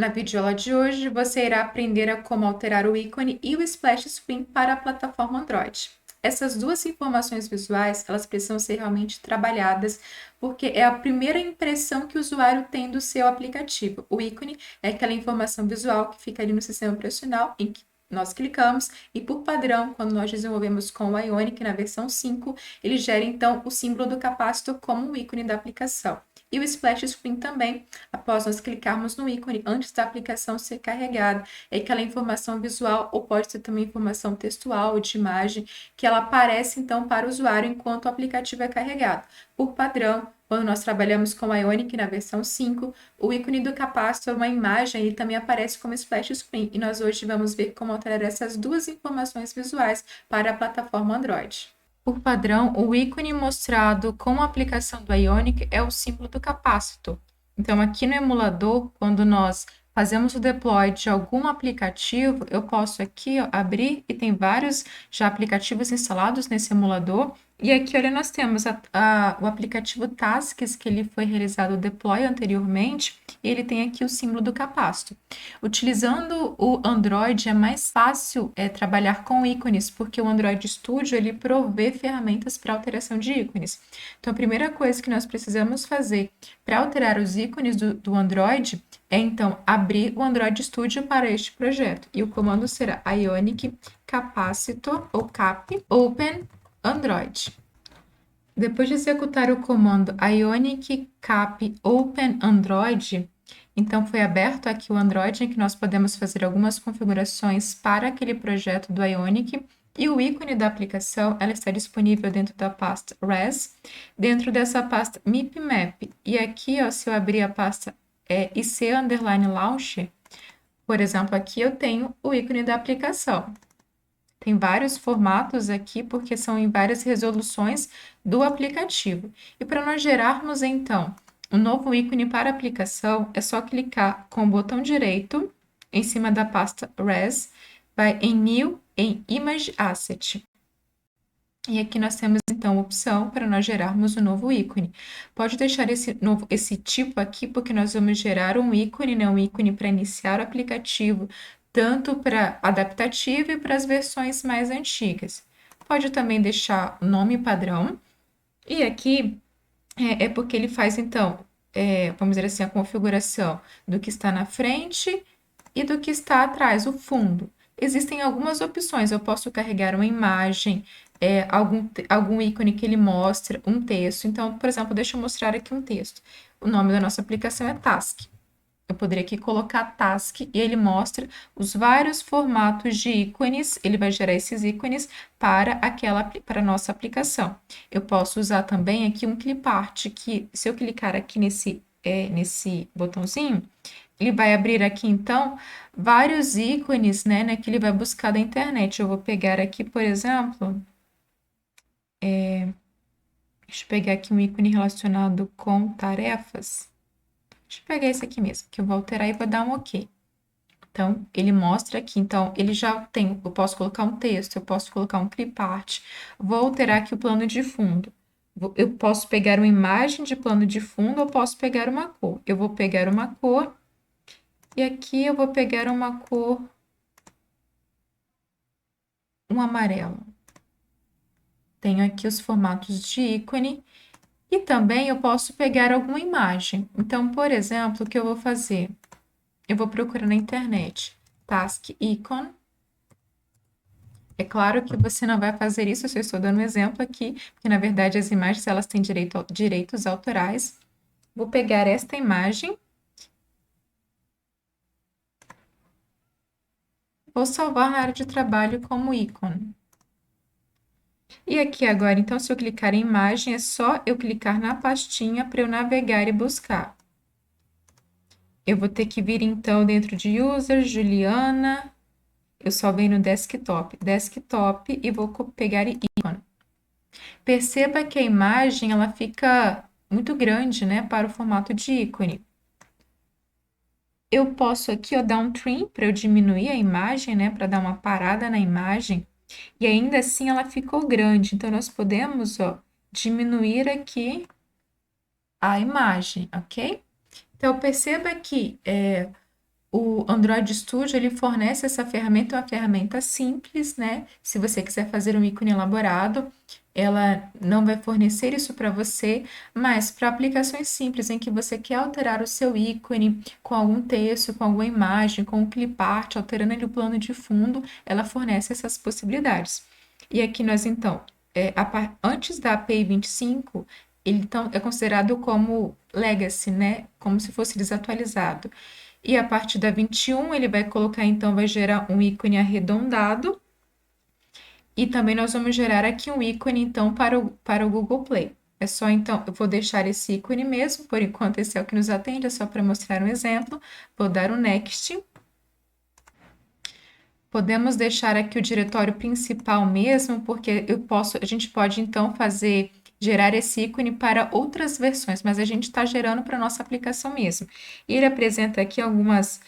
Na videoaula de hoje, você irá aprender a como alterar o ícone e o splash screen para a plataforma Android. Essas duas informações visuais, elas precisam ser realmente trabalhadas, porque é a primeira impressão que o usuário tem do seu aplicativo. O ícone é aquela informação visual que fica ali no sistema operacional em que nós clicamos e, por padrão, quando nós desenvolvemos com o Ionic na versão 5, ele gera então o símbolo do capacitor como um ícone da aplicação. E o splash screen também, após nós clicarmos no ícone antes da aplicação ser carregada, é aquela informação visual ou pode ser também informação textual, de imagem, que ela aparece então para o usuário enquanto o aplicativo é carregado. Por padrão, quando nós trabalhamos com a Ionic na versão 5, o ícone do capacitor, uma imagem, ele também aparece como splash screen. E nós hoje vamos ver como alterar essas duas informações visuais para a plataforma Android. Por padrão, o ícone mostrado com a aplicação do Ionic é o símbolo do capacitor. Então, aqui no emulador, quando nós fazemos o deploy de algum aplicativo, eu posso aqui abrir e tem vários já aplicativos instalados nesse emulador. E aqui, olha, nós temos o aplicativo Tasks, que ele foi realizado o deploy anteriormente, e ele tem aqui o símbolo do capacitor. Utilizando o Android é mais fácil trabalhar com ícones, porque o Android Studio ele provê ferramentas para alteração de ícones. Então, a primeira coisa que nós precisamos fazer para alterar os ícones do Android é, então, abrir o Android Studio para este projeto. E o comando será Ionic Capacitor ou Cap Open Android. Depois de executar o comando Ionic Cap Open Android, então foi aberto aqui o Android, em que nós podemos fazer algumas configurações para aquele projeto do Ionic, e o ícone da aplicação ela está disponível dentro da pasta res, dentro dessa pasta MIPMap. E aqui, ó, se eu abrir a pasta IC_Launcher, por exemplo, aqui eu tenho o ícone da aplicação. Tem vários formatos aqui, porque são em várias resoluções do aplicativo. E para nós gerarmos, então, um novo ícone para a aplicação, é só clicar com o botão direito em cima da pasta Res, vai em New, em Image Asset. E aqui nós temos, então, a opção para nós gerarmos um novo ícone. Pode deixar esse tipo aqui, porque nós vamos gerar um ícone, né? Um ícone para iniciar o aplicativo, tanto para adaptativo e para as versões mais antigas. Pode também deixar o nome padrão. E aqui é porque ele faz, então, vamos dizer assim, a configuração do que está na frente e do que está atrás, o fundo. Existem algumas opções. Eu posso carregar uma imagem, algum ícone que ele mostra, um texto. Então, por exemplo, deixa eu mostrar aqui um texto. O nome da nossa aplicação é Task. Eu poderia aqui colocar Task e ele mostra os vários formatos de ícones. Ele vai gerar esses ícones para a nossa aplicação. Eu posso usar também aqui um clipart, que se eu clicar aqui nesse botãozinho, ele vai abrir aqui, então, vários ícones, né, que ele vai buscar da internet. Eu vou pegar aqui, por exemplo, deixa eu pegar aqui um ícone relacionado com tarefas. Deixa eu pegar esse aqui mesmo, que eu vou alterar e vou dar um OK. Então, ele mostra aqui, então, ele já tem, eu posso colocar um texto, eu posso colocar um clipart, vou alterar aqui o plano de fundo. Eu posso pegar uma imagem de plano de fundo, ou posso pegar uma cor. Eu vou pegar uma cor, e aqui eu vou pegar uma cor, um amarelo. Tenho aqui os formatos de ícone, e também eu posso pegar alguma imagem. Então, por exemplo, o que eu vou fazer? Eu vou procurar na internet, Task Icon. É claro que você não vai fazer isso, eu só estou dando um exemplo aqui, porque na verdade as imagens elas têm direitos autorais. Vou pegar esta imagem, vou salvar na área de trabalho como ícone. E aqui agora, então, se eu clicar em imagem, é só eu clicar na pastinha para eu navegar e buscar. Eu vou ter que vir, então, dentro de User, Juliana, eu só venho no Desktop, e vou pegar ícone. Perceba que a imagem, ela fica muito grande, né, para o formato de ícone. Eu posso aqui, ó, dar um trim para eu diminuir a imagem, né, para dar uma parada na imagem, e ainda assim ela ficou grande, então nós podemos, ó, diminuir aqui a imagem, ok? Então, perceba que O Android Studio, ele fornece essa ferramenta, uma ferramenta simples, né? Se você quiser fazer um ícone elaborado, ela não vai fornecer isso para você, mas para aplicações simples em que você quer alterar o seu ícone com algum texto, com alguma imagem, com um clipart, alterando ali o plano de fundo, ela fornece essas possibilidades. E aqui nós, então, antes da API 25, ele então é considerado como legacy, né? Como se fosse desatualizado. E a partir da 21, ele vai colocar, então, vai gerar um ícone arredondado. E também nós vamos gerar aqui um ícone, então, para o Google Play. É só, então, eu vou deixar esse ícone mesmo, por enquanto esse é o que nos atende, é só para mostrar um exemplo. Vou dar um Next. Podemos deixar aqui o diretório principal mesmo, porque a gente pode, então, gerar esse ícone para outras versões, mas a gente está gerando para a nossa aplicação mesmo. E ele apresenta aqui alguns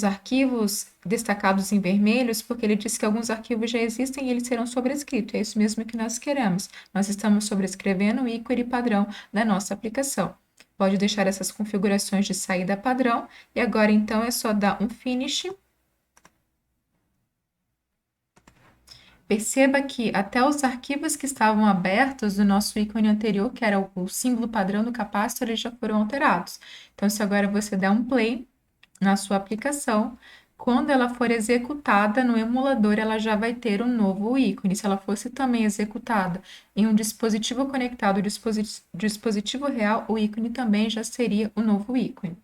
arquivos destacados em vermelhos, porque ele diz que alguns arquivos já existem e eles serão sobrescritos. É isso mesmo que nós queremos. Nós estamos sobrescrevendo o ícone padrão da nossa aplicação. Pode deixar essas configurações de saída padrão, e agora então é só dar um Finish. Perceba que até os arquivos que estavam abertos do nosso ícone anterior, que era o símbolo padrão do capacitor, eles já foram alterados. Então, se agora você der um play na sua aplicação, quando ela for executada no emulador, ela já vai ter um novo ícone. Se ela fosse também executada em um dispositivo conectado ao dispositivo real, o ícone também já seria o novo ícone.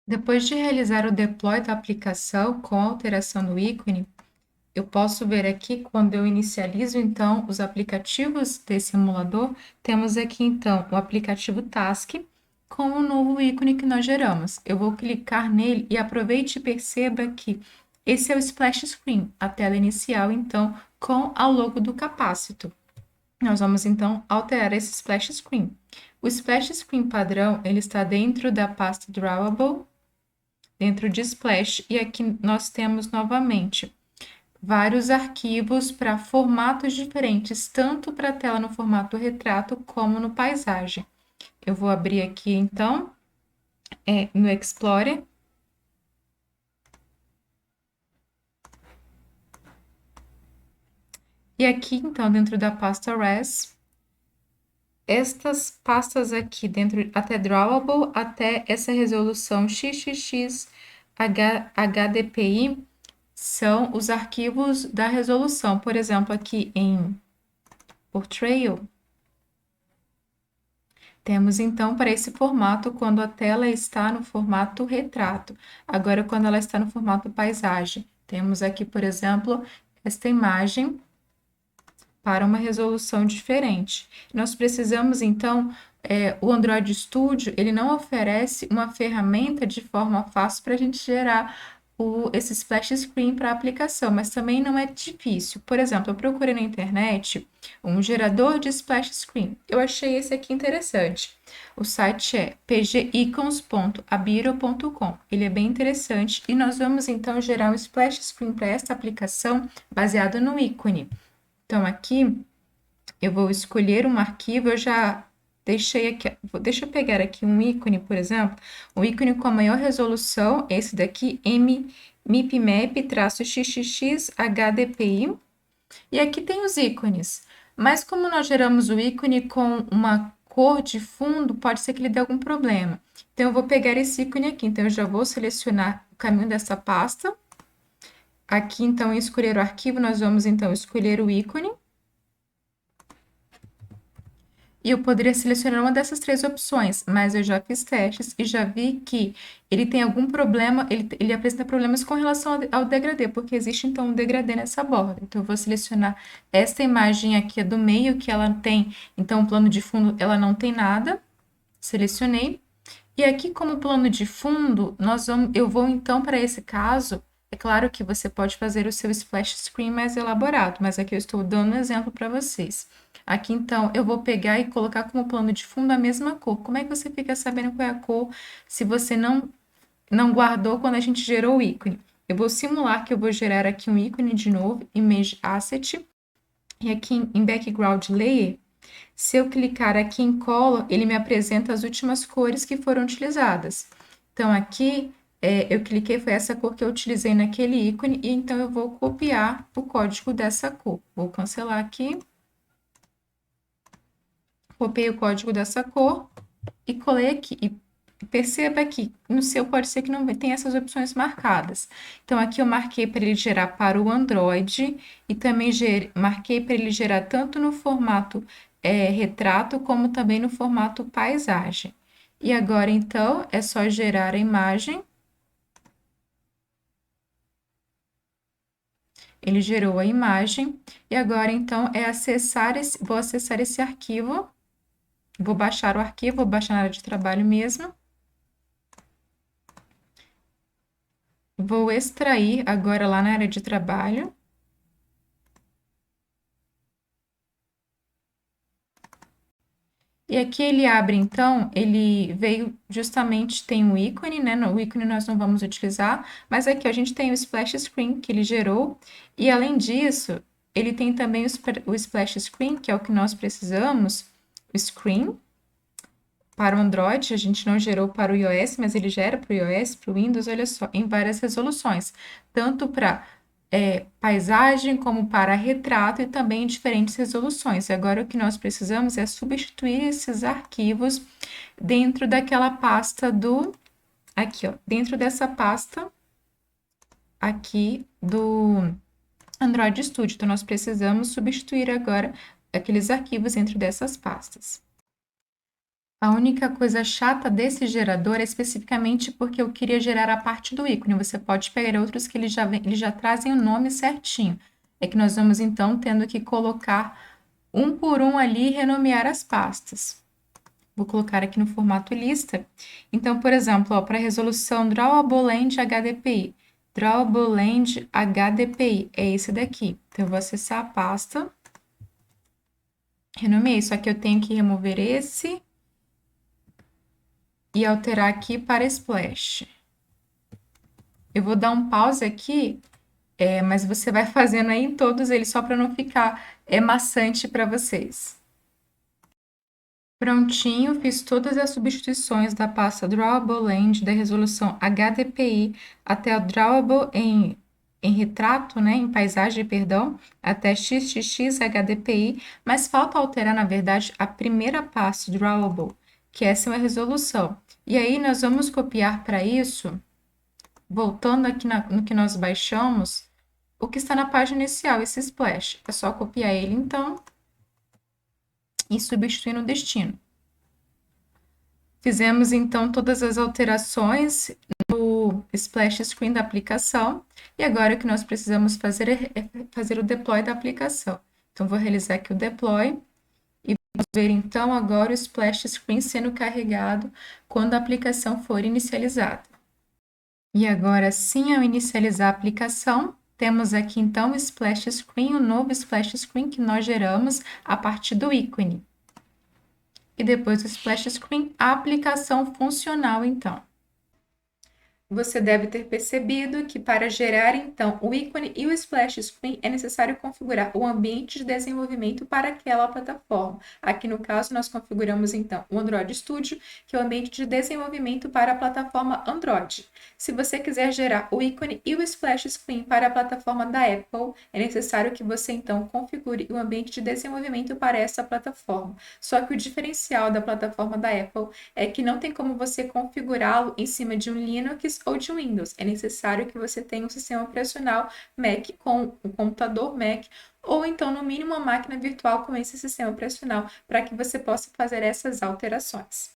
Depois de realizar o deploy da aplicação com alteração do ícone, eu posso ver aqui, quando eu inicializo, então, os aplicativos desse emulador, temos aqui, então, o aplicativo Task com o novo ícone que nós geramos. Eu vou clicar nele e aproveite e perceba que esse é o Splash Screen, a tela inicial, então, com a logo do capacitor. Nós vamos, então, alterar esse Splash Screen. O Splash Screen padrão, ele está dentro da pasta Drawable, dentro de Splash, e aqui nós temos, novamente, vários arquivos para formatos diferentes, tanto para a tela no formato retrato como no paisagem. Eu vou abrir aqui, então, no Explorer. E aqui, então, dentro da pasta Res, estas pastas aqui, dentro até Drawable, até essa resolução XXX HDPI, são os arquivos da resolução. Por exemplo, aqui em Portrayal, temos então para esse formato quando a tela está no formato retrato. Agora, quando ela está no formato paisagem, temos aqui, por exemplo, esta imagem para uma resolução diferente. Nós precisamos então, o Android Studio, ele não oferece uma ferramenta de forma fácil para a gente gerar esse splash screen para a aplicação, mas também não é difícil. Por exemplo, eu procurei na internet um gerador de splash screen. Eu achei esse aqui interessante. O site é pgicons.abiro.com. Ele é bem interessante e nós vamos então gerar um splash screen para esta aplicação baseado no ícone. Então, aqui eu vou escolher um arquivo, eu já deixei aqui, deixa eu pegar aqui um ícone, por exemplo, um ícone com a maior resolução, esse daqui, MIPMAP-XXX HDPI, e aqui tem os ícones. Mas como nós geramos o ícone com uma cor de fundo, pode ser que ele dê algum problema. Então, eu vou pegar esse ícone aqui, então eu já vou selecionar o caminho dessa pasta. Aqui, então, em escolher o arquivo, nós vamos, então, escolher o ícone. E eu poderia selecionar uma dessas três opções, mas eu já fiz testes e já vi que ele tem algum problema, ele apresenta problemas com relação ao degradê, porque existe então um degradê nessa borda. Então, eu vou selecionar esta imagem aqui do meio, que ela tem, então, o plano de fundo, ela não tem nada. Selecionei. E aqui, como plano de fundo, eu vou então, para esse caso, é claro que você pode fazer o seu splash screen mais elaborado, mas aqui eu estou dando um exemplo para vocês. Aqui, então, eu vou pegar e colocar como plano de fundo a mesma cor. Como é que você fica sabendo qual é a cor se você não guardou quando a gente gerou o ícone? Eu vou simular que eu vou gerar aqui um ícone de novo, Image Asset, e aqui em Background Layer, se eu clicar aqui em Color, ele me apresenta as últimas cores que foram utilizadas. Então, aqui eu cliquei, foi essa cor que eu utilizei naquele ícone, e então eu vou copiar o código dessa cor. Vou cancelar aqui. Copiei o código dessa cor e colei aqui. E perceba que no seu pode ser que não tenha essas opções marcadas. Então, aqui eu marquei para ele gerar para o Android e também marquei para ele gerar tanto no formato retrato, como também no formato paisagem. E agora, então, é só gerar a imagem. Ele gerou a imagem. E agora, então, vou acessar esse arquivo. Vou baixar o arquivo, vou baixar na área de trabalho mesmo. Vou extrair agora lá na área de trabalho. E aqui ele abre, então, ele veio justamente, tem um ícone, né? O ícone nós não vamos utilizar, mas aqui ó, a gente tem o Splash Screen que ele gerou. E além disso, ele tem também o Splash Screen, que é o que nós precisamos, o Screen. Para o Android, a gente não gerou para o iOS, mas ele gera para o iOS, para o Windows, olha só, em várias resoluções. Tanto para paisagem, como para retrato e também em diferentes resoluções. Agora, o que nós precisamos é substituir esses arquivos dentro daquela pasta aqui, ó, dentro dessa pasta aqui do Android Studio. Então, nós precisamos substituir agora aqueles arquivos dentro dessas pastas. A única coisa chata desse gerador é especificamente porque eu queria gerar a parte do ícone. Você pode pegar outros que eles já trazem o nome certinho. É que nós vamos, então, tendo que colocar um por um ali e renomear as pastas. Vou colocar aqui no formato lista. Então, por exemplo, para a resolução Drawable Land HDPI. Drawable Land HDPI é esse daqui. Então, eu vou acessar a pasta. Renomeei, só que eu tenho que remover esse e alterar aqui para Splash. Eu vou dar um pause aqui, mas você vai fazendo aí em todos eles, só para não ficar maçante para vocês. Prontinho, fiz todas as substituições da pasta Drawable Land da resolução HDPI até o Drawable em retrato, né, em paisagem, perdão, até XXX HDPI, mas falta alterar, na verdade, a primeira pasta Drawable, que essa é uma resolução. E aí, nós vamos copiar para isso, voltando aqui no que nós baixamos, o que está na página inicial, esse splash. É só copiar ele, então, e substituir no destino. Fizemos, então, todas as alterações no splash screen da aplicação, e agora o que nós precisamos fazer é fazer o deploy da aplicação. Então, vou realizar aqui o deploy, e vamos ver, então, agora o splash screen sendo carregado quando a aplicação for inicializada. E agora sim, ao inicializar a aplicação, temos aqui então o Splash Screen, o novo Splash Screen que nós geramos a partir do ícone. E depois do Splash Screen, a aplicação funcional então. Você deve ter percebido que para gerar, então, o ícone e o splash screen é necessário configurar o ambiente de desenvolvimento para aquela plataforma. Aqui no caso, nós configuramos, então, o Android Studio, que é o ambiente de desenvolvimento para a plataforma Android. Se você quiser gerar o ícone e o splash screen para a plataforma da Apple, é necessário que você, então, configure o ambiente de desenvolvimento para essa plataforma. Só que o diferencial da plataforma da Apple é que não tem como você configurá-lo em cima de um Linux ou de Windows. É necessário que você tenha um sistema operacional Mac com um computador Mac ou então, no mínimo, uma máquina virtual com esse sistema operacional para que você possa fazer essas alterações.